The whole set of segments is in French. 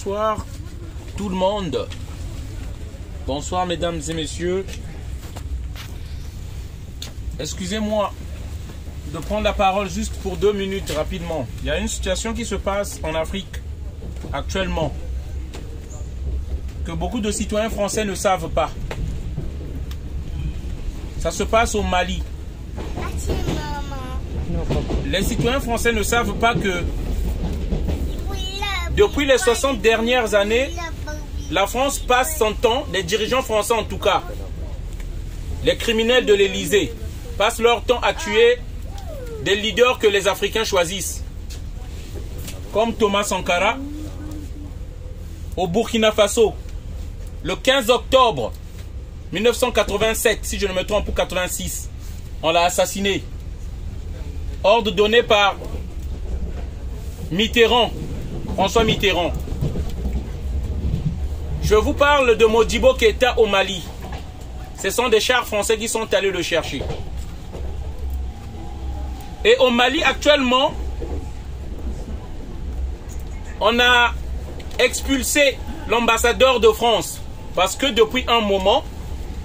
Bonsoir tout le monde. Bonsoir mesdames et messieurs. Excusez-moi de prendre la parole juste pour 2 minutes rapidement. Il y a une situation qui se passe en Afrique actuellement que beaucoup de citoyens français ne savent pas. Ça se passe au Mali. Les citoyens français ne savent pas que depuis les 60 dernières années, la France passe son temps, les dirigeants français en tout cas, les criminels de l'Élysée, passent leur temps à tuer des leaders que les Africains choisissent. Comme Thomas Sankara, au Burkina Faso, le 15 octobre 1987, si je ne me trompe, ou 86, on l'a assassiné. Ordre donné par Mitterrand, François Mitterrand. Je vous parle de Modibo Keïta au Mali. Ce sont des chars français qui sont allés le chercher. Et au Mali actuellement, on a expulsé l'ambassadeur de France. Parce que depuis un moment,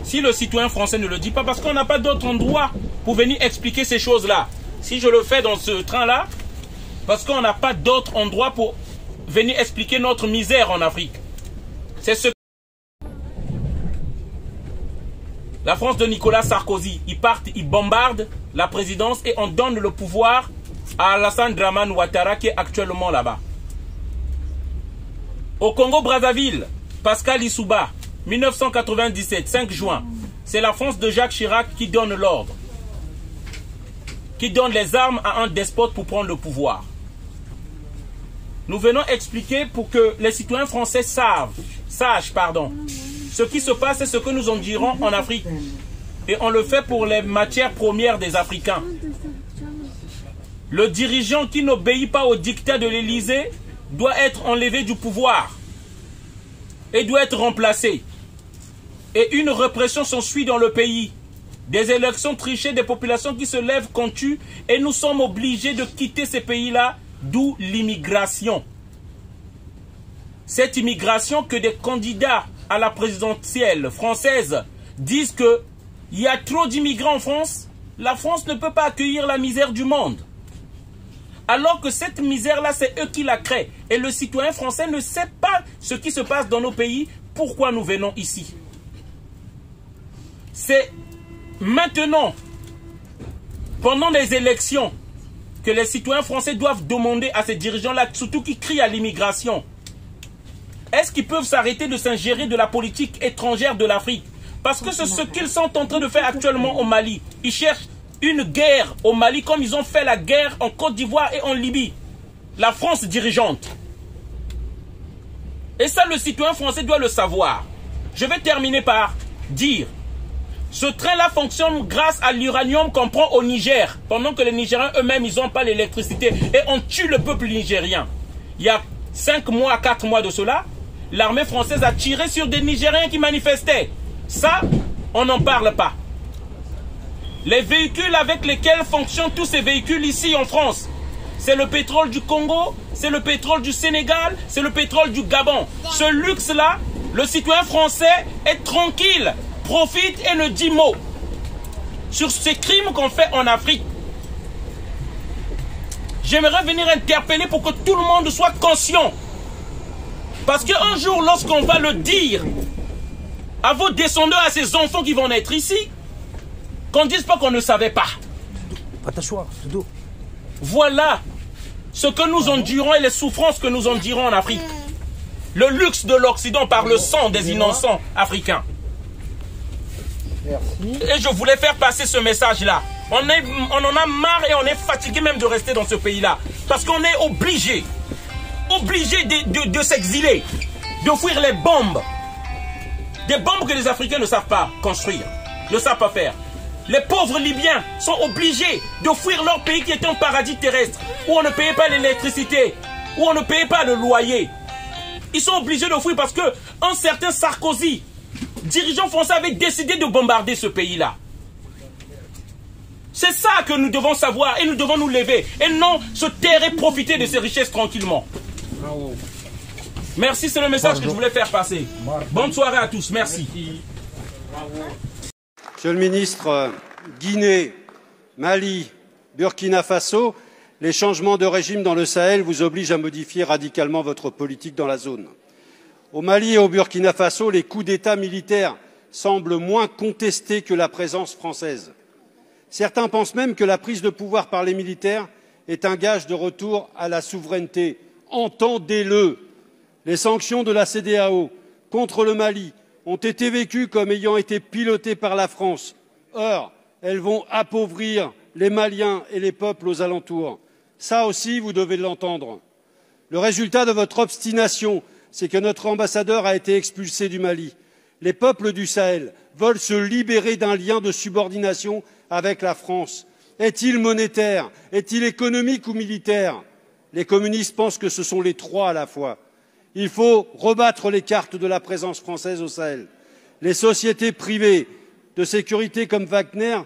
si le citoyen français ne le dit pas, parce qu'on n'a pas d'autre endroit pour venir expliquer ces choses-là. Si je le fais dans ce train-là, parce qu'on n'a pas d'autre endroit pour venir expliquer notre misère en Afrique. C'est ce que la France de Nicolas Sarkozy, ils partent, ils bombardent la présidence et on donne le pouvoir à Alassane Dramane Ouattara qui est actuellement là-bas. Au Congo-Brazzaville, Pascal Lissouba, 1997, 5 juin, c'est la France de Jacques Chirac qui donne l'ordre, qui donne les armes à un despote pour prendre le pouvoir. Nous venons expliquer pour que les citoyens français sachent, ce qui se passe et ce que nous en dirons en Afrique. Et on le fait pour les matières premières des Africains. Le dirigeant qui n'obéit pas au dictat de l'Élysée doit être enlevé du pouvoir et doit être remplacé. Et une répression s'ensuit dans le pays. Des élections trichées, des populations qui se lèvent contre eux, et nous sommes obligés de quitter ces pays-là, d'où l'immigration. Cette immigration que des candidats à la présidentielle française disent que il y a trop d'immigrants en France, la France ne peut pas accueillir la misère du monde. Alors que cette misère-là, c'est eux qui la créent. Et le citoyen français ne sait pas ce qui se passe dans nos pays, pourquoi nous venons ici. C'est maintenant, pendant les élections, que les citoyens français doivent demander à ces dirigeants-là, surtout qui crient à l'immigration, est-ce qu'ils peuvent s'arrêter de s'ingérer de la politique étrangère de l'Afrique? Parce que c'est ce qu'ils sont en train de faire actuellement au Mali. Ils cherchent une guerre au Mali comme ils ont fait la guerre en Côte d'Ivoire et en Libye. La France dirigeante. Et ça, le citoyen français doit le savoir. Je vais terminer par dire, ce train-là fonctionne grâce à l'uranium qu'on prend au Niger, pendant que les Nigériens eux-mêmes, ils n'ont pas l'électricité. Et on tue le peuple nigérien. Il y a 5 mois, 4 mois de cela, l'armée française a tiré sur des Nigériens qui manifestaient. Ça, on n'en parle pas. Les véhicules avec lesquels fonctionnent tous ces véhicules ici en France, c'est le pétrole du Congo, c'est le pétrole du Sénégal, c'est le pétrole du Gabon. Ce luxe-là, le citoyen français est tranquille, profite et ne dit mot sur ces crimes qu'on fait en Afrique. J'aimerais venir interpeller pour que tout le monde soit conscient. Parce qu'un jour, lorsqu'on va le dire à vos descendants, à ces enfants qui vont naître ici, qu'on ne dise pas qu'on ne savait pas. Voilà ce que nous endurons et les souffrances que nous endurons en Afrique. Le luxe de l'Occident par le sang des innocents africains. Merci. Et je voulais faire passer ce message-là. On en a marre et on est fatigué même de rester dans ce pays-là. Parce qu'on est obligé de s'exiler, de fuir les bombes. Des bombes que les Africains ne savent pas construire, ne savent pas faire. Les pauvres Libyens sont obligés de fuir leur pays qui était un paradis terrestre, où on ne payait pas l'électricité, où on ne payait pas le loyer. Ils sont obligés de fuir parce qu'un certain Sarkozy, dirigeant français, avait décidé de bombarder ce pays-là. C'est ça que nous devons savoir et nous devons nous lever et non se taire et profiter de ces richesses tranquillement. Merci, c'est le message que je voulais faire passer. Bonne soirée à tous, merci. Monsieur le ministre, Guinée, Mali, Burkina Faso, les changements de régime dans le Sahel vous obligent à modifier radicalement votre politique dans la zone. Au Mali et au Burkina Faso, les coups d'État militaires semblent moins contestés que la présence française. Certains pensent même que la prise de pouvoir par les militaires est un gage de retour à la souveraineté. Entendez-le. Les sanctions de la CEDEAO contre le Mali ont été vécues comme ayant été pilotées par la France. Or, elles vont appauvrir les Maliens et les peuples aux alentours. Ça aussi, vous devez l'entendre. Le résultat de votre obstination, c'est que notre ambassadeur a été expulsé du Mali. Les peuples du Sahel veulent se libérer d'un lien de subordination avec la France. Est-il monétaire? Est-il économique ou militaire? Les communistes pensent que ce sont les trois à la fois. Il faut rebattre les cartes de la présence française au Sahel. Les sociétés privées de sécurité comme Wagner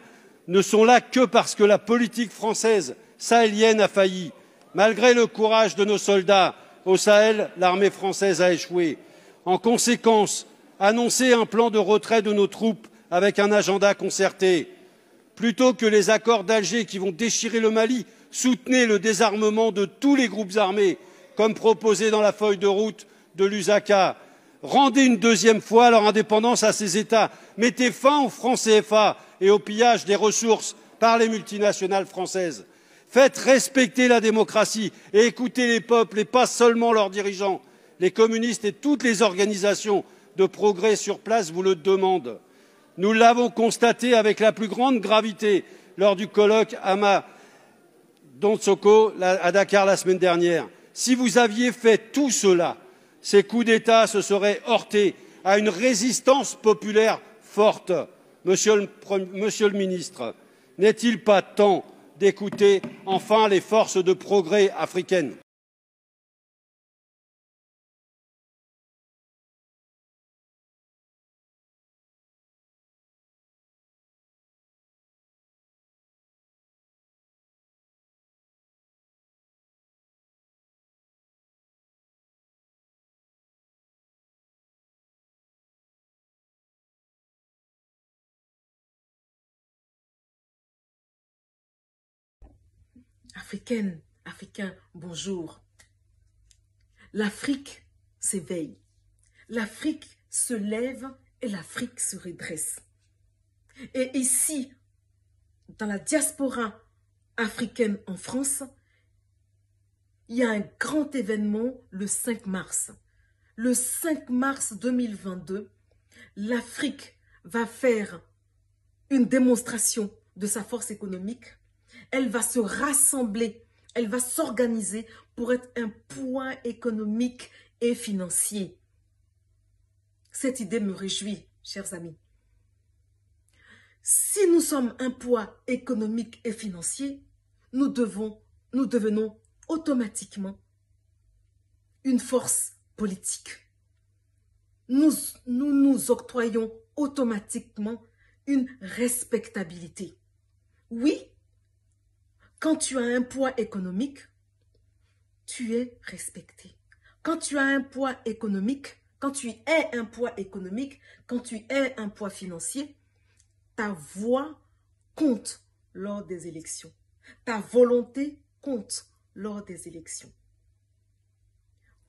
ne sont là que parce que la politique française sahélienne a failli. Malgré le courage de nos soldats, au Sahel, l'armée française a échoué. En conséquence, annoncez un plan de retrait de nos troupes avec un agenda concerté. Plutôt que les accords d'Alger qui vont déchirer le Mali, soutenez le désarmement de tous les groupes armés, comme proposé dans la feuille de route de Lusaka. Rendez une deuxième fois leur indépendance à ces États. Mettez fin au franc CFA et au pillage des ressources par les multinationales françaises. Faites respecter la démocratie et écoutez les peuples et pas seulement leurs dirigeants. Les communistes et toutes les organisations de progrès sur place vous le demandent. Nous l'avons constaté avec la plus grande gravité lors du colloque Ama Donsoko à Dakar la semaine dernière. Si vous aviez fait tout cela, ces coups d'État se seraient heurtés à une résistance populaire forte. Monsieur le ministre, n'est-il pas temps d'écouter enfin les forces de progrès africaines? Africaine, Africain, bonjour. L'Afrique s'éveille, l'Afrique se lève et l'Afrique se redresse. Et ici, dans la diaspora africaine en France, il y a un grand événement le 5 mars. Le 5 mars 2022, l'Afrique va faire une démonstration de sa force économique. Elle va se rassembler, elle va s'organiser pour être un poids économique et financier. Cette idée me réjouit, chers amis. Si nous sommes un poids économique et financier, nous devenons automatiquement une force politique. Nous octroyons automatiquement une respectabilité. Oui, quand tu as un poids économique, tu es respecté. Quand tu as un poids économique, quand tu es un poids économique, quand tu es un poids financier, ta voix compte lors des élections. Ta volonté compte lors des élections.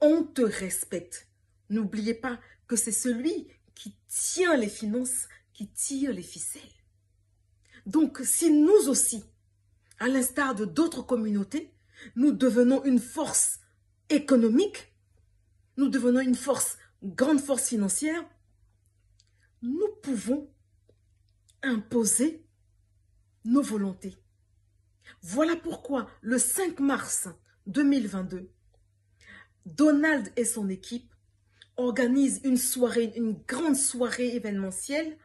On te respecte. N'oubliez pas que c'est celui qui tient les finances, qui tire les ficelles. Donc, si nous aussi, à l'instar de d'autres communautés, nous devenons une force économique, nous devenons une grande force financière, nous pouvons imposer nos volontés. Voilà pourquoi le 5 mars 2022, Donald et son équipe organisent une grande soirée événementielle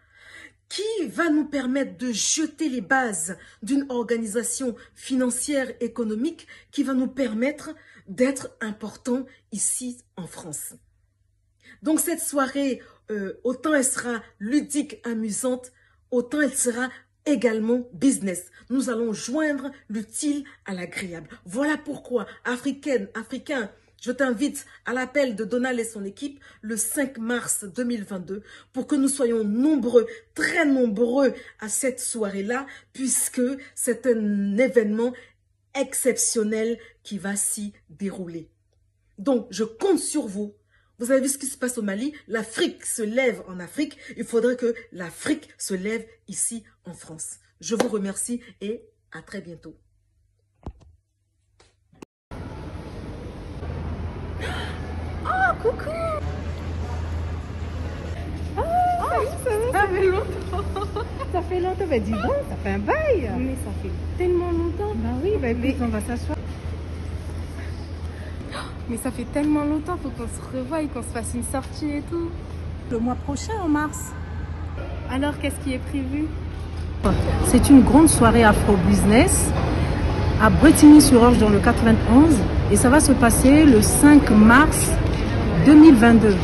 qui va nous permettre de jeter les bases d'une organisation financière économique qui va nous permettre d'être importants ici en France. Donc cette soirée, autant elle sera ludique, amusante, autant elle sera également business. Nous allons joindre l'utile à l'agréable. Voilà pourquoi, Africains, Je t'invite à l'appel de Donald et son équipe le 5 mars 2022 pour que nous soyons nombreux, très nombreux à cette soirée-là, puisque c'est un événement exceptionnel qui va s'y dérouler. Donc, je compte sur vous. Vous avez vu ce qui se passe au Mali? L'Afrique se lève en Afrique. Il faudrait que l'Afrique se lève ici en France. Je vous remercie et à très bientôt. Oh, coucou! Ça fait longtemps. Ça fait longtemps. Bah, dis donc, ça fait un bail. Mais ça fait tellement longtemps. Bah oui, bah, écoute, on va s'asseoir. Mais ça fait tellement longtemps, faut qu'on se revoie et qu'on se fasse une sortie et tout. Le mois prochain, en mars. Alors, qu'est-ce qui est prévu? C'est une grande soirée afro-business à Bretigny-sur-Orge dans le 91 et ça va se passer le 5 mars 2022.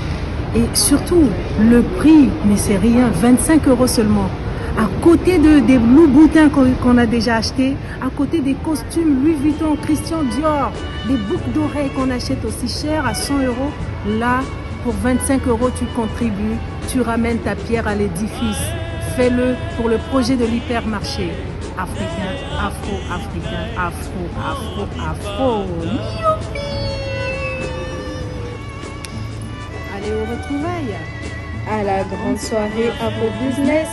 Et surtout, le prix, mais c'est rien, 25 € seulement. À côté des Louboutins qu'on a déjà achetés, à côté des costumes Louis Vuitton, Christian Dior, des boucles d'oreilles qu'on achète aussi cher à 100 €, là, pour 25 € tu contribues, tu ramènes ta pierre à l'édifice. Fais-le pour le projet de l'hypermarché. Africain, afro-africain, afro-afro-afro. Youpi! Allez, aux retrouvailles. À la grande soirée Afro Business.